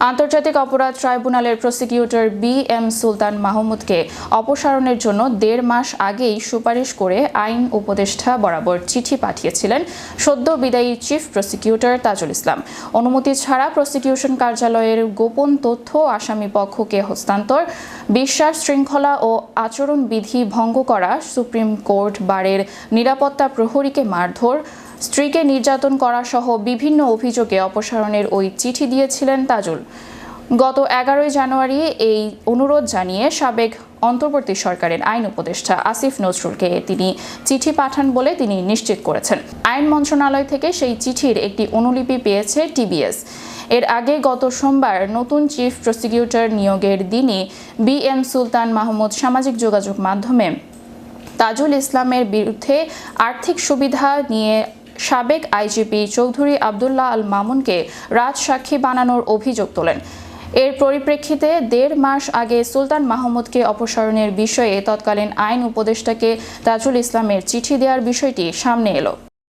আন্তর্জাতিক অপরাধ ট্রাইব্যুনালের প্রসিকিউটর বি.এম. সুলতান মাহমুদকে অপসারণের জন্য ১.৫ মাস আগেই সুপারিশ করে আইন উপদেষ্টা বরাবর চিঠি পাঠিয়েছিলেন সদ্য বিদায়ী চিফ প্রসিকিউটর তাজুল ইসলাম। অনুমতি ছাড়া প্রসিকিউশন কার্যালয়ের গোপন তথ্য আসামি পক্ষকে হস্তান্তর, বিশ্বাস শৃঙ্খলা ও আচরণবিধি ভঙ্গ করা, সুপ্রিম কোর্ট বারের নিরাপত্তা প্রহরীকে মারধর, স্ত্রীকে নির্যাতন করা সহ বিভিন্ন অভিযোগে অপসারণের ওই চিঠি দিয়েছিলেন তাজুল। গত ১১ জানুয়ারি এই অনুরোধ জানিয়ে সাবেক অন্তর্বর্তী সরকারের আইন উপদেষ্টা আসিফ নজরুলকে তিনি চিঠি পাঠান বলে তিনি নিশ্চিত করেছেন। আইন মন্ত্রণালয় থেকে সেই চিঠির একটি অনুলিপি পেয়েছে টিবিএস। এর আগে গত সোমবার নতুন চিফ প্রসিকিউটর নিয়োগের দিনই বি.এম. সুলতান মাহমুদ সামাজিক যোগাযোগ মাধ্যমে তাজুল ইসলামের বিরুদ্ধে আর্থিক সুবিধা নিয়ে সাবেক আইজিপি চৌধুরী আবদুল্লাহ আল মামুনকে রাজসাক্ষী বানানোর অভিযোগ তোলেন। এর পরিপ্রেক্ষিতে ১.৫ মাস আগে সুলতান মাহমুদকে অপসারণের বিষয়ে তৎকালীন আইন উপদেষ্টাকে তাজুল ইসলামের চিঠি দেওয়ার বিষয়টি সামনে এলো।